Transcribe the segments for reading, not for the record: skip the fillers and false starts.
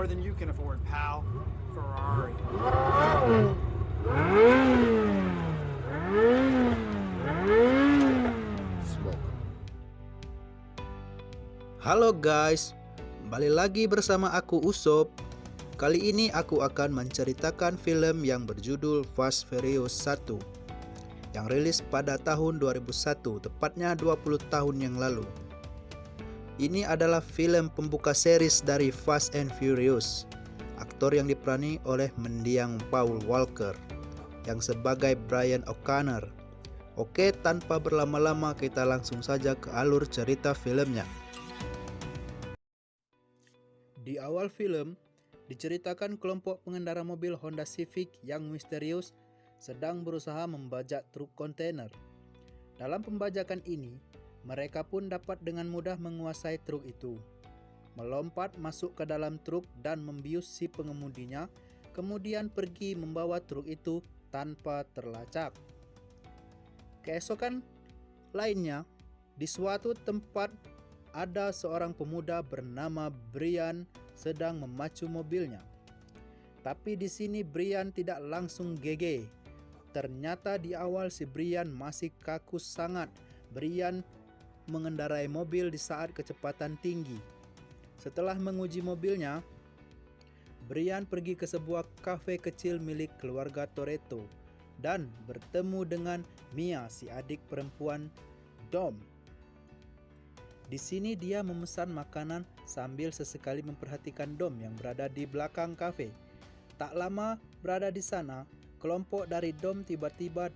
more than you can afford, pal. Ferrari. Smoke. Halo guys, kembali lagi bersama aku Usop. Kali ini aku akan menceritakan film yang berjudul Fast Furious 1 yang rilis pada tahun 2001, tepatnya 20 tahun yang lalu. Ini adalah film pembuka series dari Fast and Furious. Aktor yang diperani oleh mendiang Paul Walker yang sebagai Brian O'Connor. Oke, tanpa berlama-lama kita langsung saja ke alur cerita filmnya. Di awal film, diceritakan kelompok pengendara mobil Honda Civic yang misterius sedang berusaha membajak truk kontainer. Dalam pembajakan ini, mereka pun dapat dengan mudah menguasai truk itu, melompat masuk ke dalam truk dan membius si pengemudinya, kemudian pergi membawa truk itu tanpa terlacak. Keesokan lainnya, di suatu tempat ada seorang pemuda bernama Brian sedang memacu mobilnya. Tapi di sini Brian tidak langsung GG. Ternyata di awal si Brian masih kaku sangat. Brian mengendarai mobil di saat kecepatan tinggi. Setelah menguji mobilnya, Brian pergi ke sebuah kafe kecil milik keluarga Toretto dan bertemu dengan Mia, si adik perempuan Dom. Di sini dia memesan makanan sambil sesekali memperhatikan Dom yang berada di belakang kafe. Tak lama berada di sana, kelompok dari Dom tiba-tiba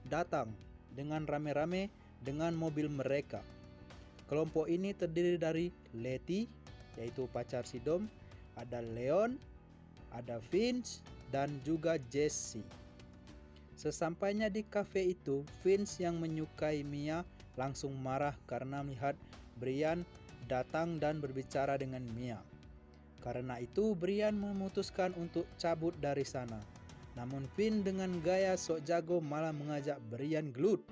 datang dengan rame-rame dengan mobil mereka. Kelompok ini terdiri dari Letty, yaitu pacar si Dom, ada Leon, ada Vince, dan juga Jesse. Sesampainya di kafe itu, Vince yang menyukai Mia langsung marah karena melihat Brian datang dan berbicara dengan Mia. Karena itu, Brian memutuskan untuk cabut dari sana. Namun Vince dengan gaya sok jago malah mengajak Brian gelut.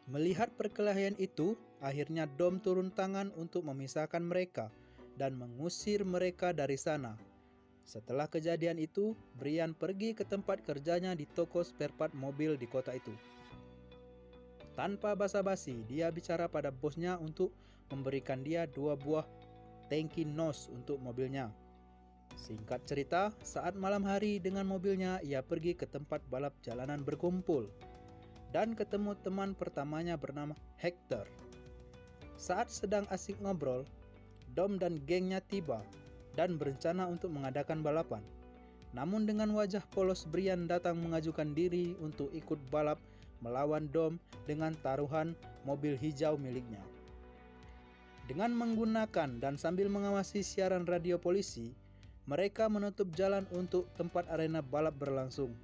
Melihat perkelahian itu, akhirnya Dom turun tangan untuk memisahkan mereka dan mengusir mereka dari sana. Setelah kejadian itu, Brian pergi ke tempat kerjanya di toko spare part mobil di kota itu. Tanpa basa-basi, dia bicara pada bosnya untuk memberikan dia 2 buah tangki NOS untuk mobilnya. Singkat cerita, saat malam hari dengan mobilnya, ia pergi ke tempat balap jalanan berkumpul dan ketemu teman pertamanya bernama Hector. Saat sedang asik ngobrol, Dom dan gengnya tiba dan berencana untuk mengadakan balapan. Namun dengan wajah polos, Brian datang mengajukan diri untuk ikut balap melawan Dom dengan taruhan mobil hijau miliknya. Dengan menggunakan dan sambil mengawasi siaran radio polisi, mereka menutup jalan untuk tempat arena balap berlangsung.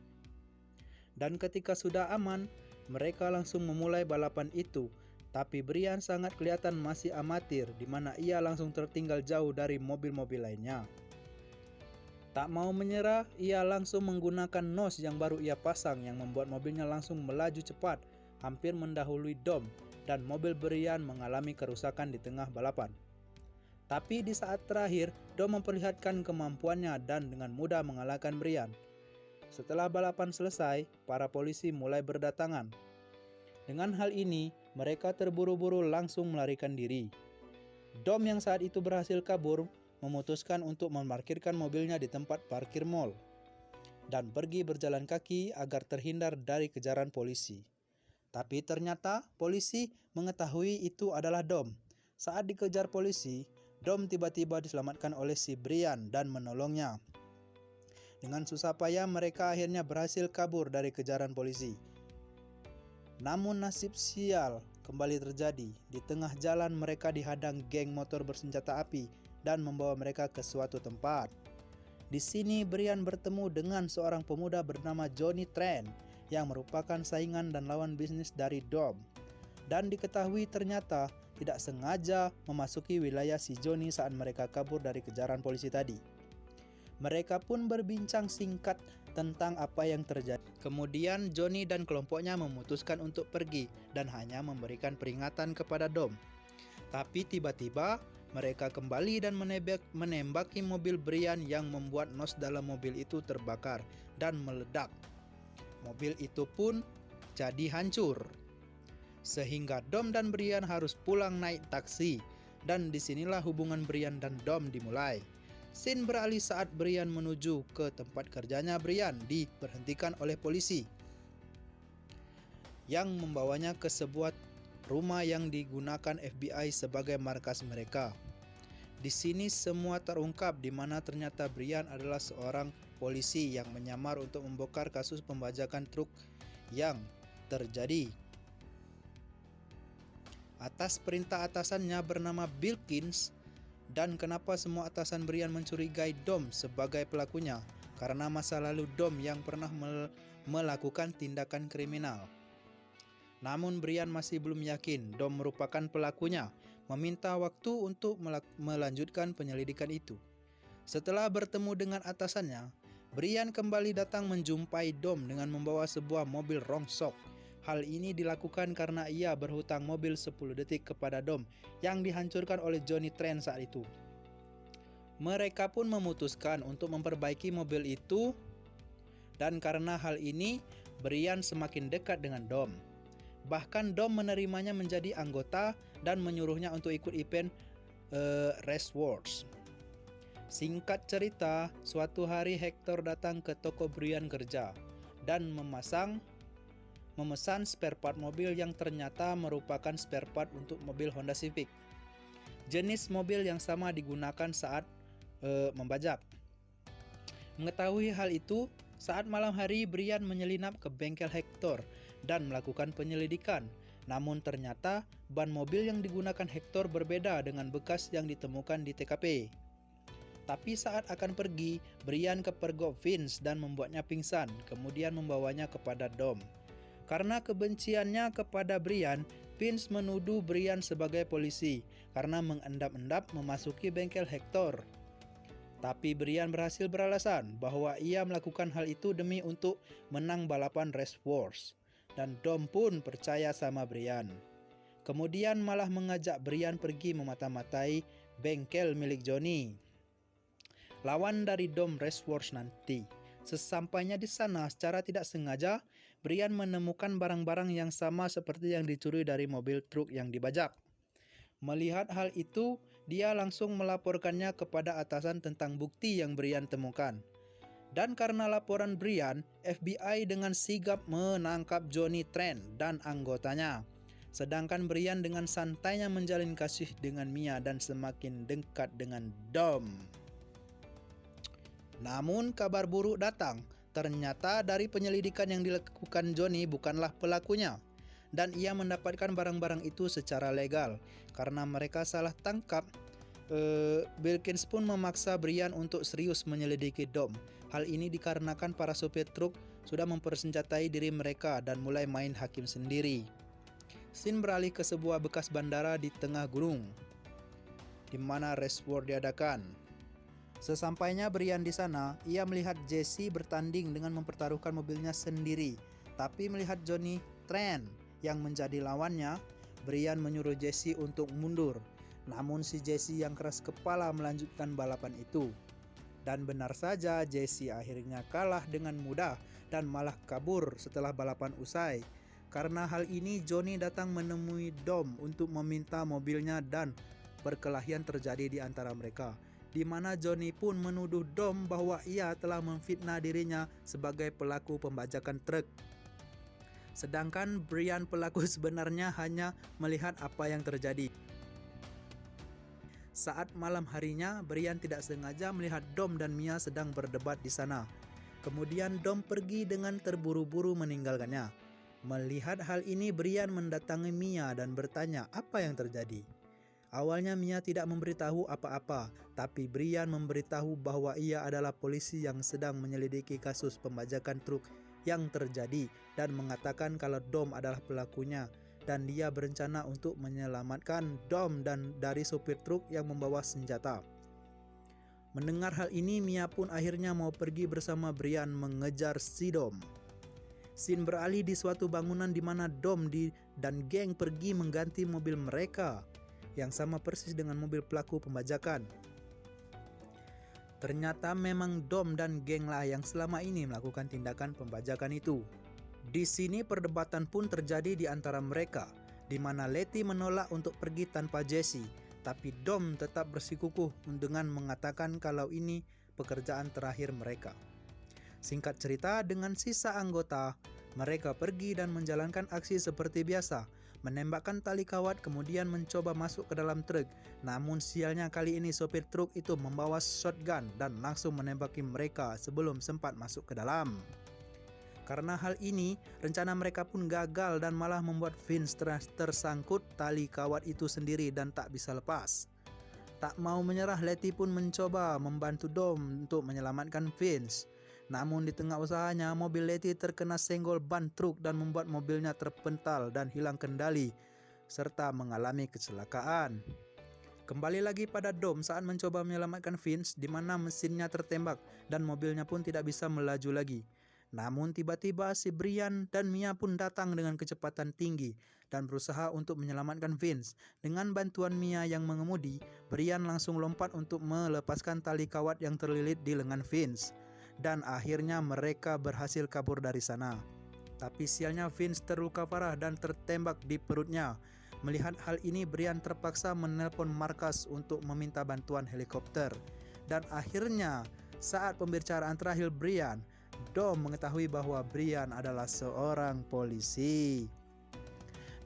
Dan ketika sudah aman, mereka langsung memulai balapan itu. Tapi Brian sangat kelihatan masih amatir, di mana ia langsung tertinggal jauh dari mobil-mobil lainnya. Tak mau menyerah, ia langsung menggunakan NOS yang baru ia pasang yang membuat mobilnya langsung melaju cepat, hampir mendahului Dom, dan mobil Brian mengalami kerusakan di tengah balapan. Tapi di saat terakhir, Dom memperlihatkan kemampuannya dan dengan mudah mengalahkan Brian. Setelah balapan selesai, para polisi mulai berdatangan. Dengan hal ini, mereka terburu-buru langsung melarikan diri. Dom yang saat itu berhasil kabur, memutuskan untuk memarkirkan mobilnya di tempat parkir mall dan pergi berjalan kaki agar terhindar dari kejaran polisi. Tapi ternyata polisi mengetahui itu adalah Dom. Saat dikejar polisi, Dom tiba-tiba diselamatkan oleh si Brian dan menolongnya. Dengan susah payah mereka akhirnya berhasil kabur dari kejaran polisi. Namun nasib sial kembali terjadi. Di tengah jalan mereka dihadang geng motor bersenjata api dan membawa mereka ke suatu tempat. Di sini Brian bertemu dengan seorang pemuda bernama Johnny Tran yang merupakan saingan dan lawan bisnis dari Dom. Dan diketahui ternyata tidak sengaja memasuki wilayah si Johnny saat mereka kabur dari kejaran polisi tadi. Mereka pun berbincang singkat tentang apa yang terjadi. Kemudian Johnny dan kelompoknya memutuskan untuk pergi dan hanya memberikan peringatan kepada Dom. Tapi tiba-tiba Mereka kembali dan menembaki mobil Brian yang membuat nos dalam mobil itu terbakar dan meledak. Mobil itu pun jadi hancur. Sehingga Dom dan Brian harus pulang naik taksi. Dan disinilah hubungan Brian dan Dom dimulai. Scene beralih saat Brian menuju ke tempat kerjanya. Brian diberhentikan oleh polisi yang membawanya ke sebuah rumah yang digunakan FBI sebagai markas mereka. Di sini semua terungkap di mana ternyata Brian adalah seorang polisi yang menyamar untuk membongkar kasus pembajakan truk yang terjadi. Atas perintah atasannya bernama Bilkins. Dan kenapa semua atasan Brian mencurigai Dom sebagai pelakunya? Karena masa lalu Dom yang pernah melakukan tindakan kriminal. Namun Brian masih belum yakin Dom merupakan pelakunya, meminta waktu untuk melanjutkan penyelidikan itu. Setelah bertemu dengan atasannya, Brian kembali datang menjumpai Dom dengan membawa sebuah mobil rongsok. Hal ini dilakukan karena ia berhutang mobil 10 detik kepada Dom yang dihancurkan oleh Johnny Trent saat itu. Mereka pun memutuskan untuk memperbaiki mobil itu, dan karena hal ini, Brian semakin dekat dengan Dom. Bahkan Dom menerimanya menjadi anggota dan menyuruhnya untuk ikut event Race Wars. Singkat cerita, suatu hari Hector datang ke toko Brian kerja dan memesan spare part mobil yang ternyata merupakan spare part untuk mobil Honda Civic. Jenis mobil yang sama digunakan saat membajak. Mengetahui hal itu, saat malam hari Brian menyelinap ke bengkel Hector dan melakukan penyelidikan. Namun ternyata ban mobil yang digunakan Hector berbeda dengan bekas yang ditemukan di TKP. Tapi saat akan pergi, Brian kepergok Vince dan membuatnya pingsan, kemudian membawanya kepada Dom. Karena kebenciannya kepada Brian, Vince menuduh Brian sebagai polisi karena mengendap-endap memasuki bengkel Hector. Tapi Brian berhasil beralasan bahwa ia melakukan hal itu demi untuk menang balapan Race Wars. Dan Dom pun percaya sama Brian. Kemudian malah mengajak Brian pergi memata-matai bengkel milik Johnny, lawan dari Dom Race Wars nanti. Sesampainya di sana, secara tidak sengaja, Brian menemukan barang-barang yang sama seperti yang dicuri dari mobil truk yang dibajak. Melihat hal itu, dia langsung melaporkannya kepada atasan tentang bukti yang Brian temukan. Dan karena laporan Brian, FBI dengan sigap menangkap Johnny Trent dan anggotanya. Sedangkan Brian dengan santainya menjalin kasih dengan Mia dan semakin dekat dengan Dom. Namun kabar buruk datang. Ternyata dari penyelidikan yang dilakukan Johnny bukanlah pelakunya. Dan ia mendapatkan barang-barang itu secara legal. Karena mereka salah tangkap, Bilkins pun memaksa Brian untuk serius menyelidiki Dom. Hal ini dikarenakan para sopir truk sudah mempersenjatai diri mereka dan mulai main hakim sendiri. Scene beralih ke sebuah bekas bandara di tengah gunung, di mana Race War diadakan. Sesampainya Brian di sana, ia melihat Jesse bertanding dengan mempertaruhkan mobilnya sendiri. Tapi melihat Johnny Trent yang menjadi lawannya, Brian menyuruh Jesse untuk mundur. Namun si Jesse yang keras kepala melanjutkan balapan itu. Dan benar saja, Jesse akhirnya kalah dengan mudah dan malah kabur setelah balapan usai. Karena hal ini, Johnny datang menemui Dom untuk meminta mobilnya dan perkelahian terjadi di antara mereka. Di mana Johnny pun menuduh Dom bahwa ia telah memfitnah dirinya sebagai pelaku pembajakan truk. Sedangkan Brian pelaku sebenarnya hanya melihat apa yang terjadi. Saat malam harinya, Brian tidak sengaja melihat Dom dan Mia sedang berdebat di sana. Kemudian Dom pergi dengan terburu-buru meninggalkannya. Melihat hal ini, Brian mendatangi Mia dan bertanya apa yang terjadi. Awalnya Mia tidak memberitahu apa-apa, tapi Brian memberitahu bahwa ia adalah polisi yang sedang menyelidiki kasus pembajakan truk yang terjadi dan mengatakan kalau Dom adalah pelakunya. Dan dia berencana untuk menyelamatkan Dom dan dari sopir truk yang membawa senjata. Mendengar hal ini, Mia pun akhirnya mau pergi bersama Brian mengejar si Dom. Scene beralih di suatu bangunan di mana Dom dan geng pergi mengganti mobil mereka. yang sama persis dengan mobil pelaku pembajakan. Ternyata memang Dom dan genglah yang selama ini melakukan tindakan pembajakan itu. Di sini perdebatan pun terjadi di antara mereka, di mana Letty menolak untuk pergi tanpa Jesse, tapi Dom tetap bersikukuh dengan mengatakan kalau ini pekerjaan terakhir mereka. Singkat cerita, dengan sisa anggota, mereka pergi dan menjalankan aksi seperti biasa, menembakkan tali kawat kemudian mencoba masuk ke dalam truk. Namun sialnya kali ini sopir truk itu membawa shotgun dan langsung menembaki mereka sebelum sempat masuk ke dalam. Karena hal ini, rencana mereka pun gagal dan malah membuat Vince tersangkut tali kawat itu sendiri dan tak bisa lepas. Tak mau menyerah, Letty pun mencoba membantu Dom untuk menyelamatkan Vince. Namun di tengah usahanya, mobil Letty terkena senggol ban truk dan membuat mobilnya terpental dan hilang kendali, serta mengalami kecelakaan. Kembali lagi pada Dom saat mencoba menyelamatkan Vince, di mana mesinnya tertembak dan mobilnya pun tidak bisa melaju lagi. Namun tiba-tiba si Brian dan Mia pun datang dengan kecepatan tinggi dan berusaha untuk menyelamatkan Vince. Dengan bantuan Mia yang mengemudi, Brian langsung lompat untuk melepaskan tali kawat yang terlilit di lengan Vince. Dan akhirnya mereka berhasil kabur dari sana. Tapi sialnya Vince terluka parah dan tertembak di perutnya. Melihat hal ini, Brian terpaksa menelpon markas untuk meminta bantuan helikopter. Dan akhirnya, saat pembicaraan terakhir Brian, Dom mengetahui bahwa Brian adalah seorang polisi.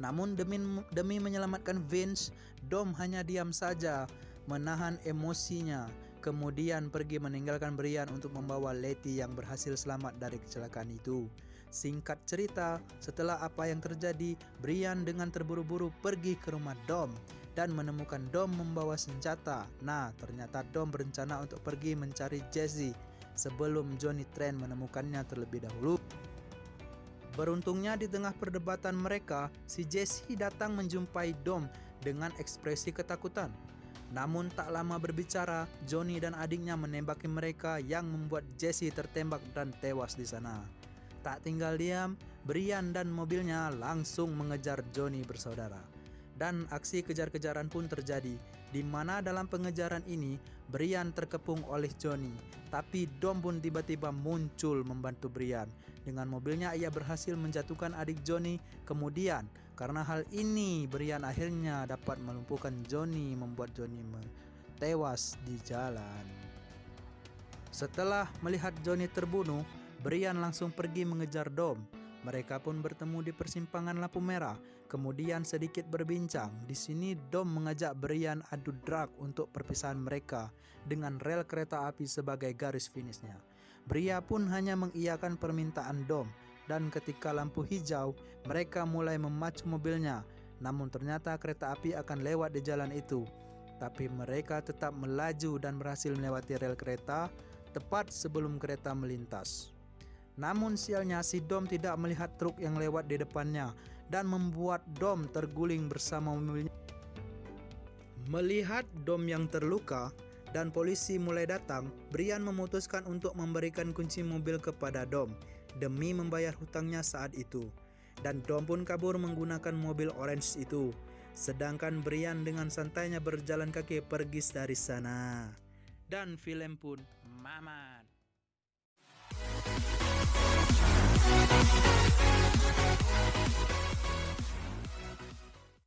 Namun demi menyelamatkan Vince, Dom hanya diam saja, menahan emosinya. Kemudian pergi meninggalkan Brian untuk membawa Letty yang berhasil selamat dari kecelakaan itu. Singkat cerita, setelah apa yang terjadi, Brian dengan terburu-buru pergi ke rumah Dom dan menemukan Dom membawa senjata. Nah, ternyata Dom berencana untuk pergi mencari Jesse sebelum Johnny Trent menemukannya terlebih dahulu. Beruntungnya di tengah perdebatan mereka, si Jesse datang menjumpai Dom dengan ekspresi ketakutan. Namun tak lama berbicara, Johnny dan adiknya menembaki mereka yang membuat Jesse tertembak dan tewas di sana. Tak tinggal diam, Brian dan mobilnya langsung mengejar Johnny bersaudara. Dan aksi kejar-kejaran pun terjadi, di mana dalam pengejaran ini Brian terkepung oleh Johnny. Tapi Dom pun tiba-tiba muncul membantu Brian. Dengan mobilnya ia berhasil menjatuhkan adik Johnny. Kemudian karena hal ini, Brian akhirnya dapat melumpuhkan Johnny, membuat Johnny tewas di jalan. Setelah melihat Johnny terbunuh, Brian langsung pergi mengejar Dom. Mereka pun bertemu di persimpangan lampu merah. Kemudian sedikit berbincang. Di sini Dom mengajak Brian adu drag untuk perpisahan mereka dengan rel kereta api sebagai garis finishnya. Brian pun hanya mengiyakan permintaan Dom. Dan ketika lampu hijau, mereka mulai memacu mobilnya. Namun ternyata kereta api akan lewat di jalan itu. Tapi mereka tetap melaju dan berhasil melewati rel kereta tepat sebelum kereta melintas. Namun sialnya si Dom tidak melihat truk yang lewat di depannya dan membuat Dom terguling bersama mobilnya. Melihat Dom yang terluka dan polisi mulai datang, Brian memutuskan untuk memberikan kunci mobil kepada Dom demi membayar hutangnya saat itu. Dan Dom pun kabur menggunakan mobil orange itu. Sedangkan Brian dengan santainya berjalan kaki pergi dari sana. Dan film pun mamai.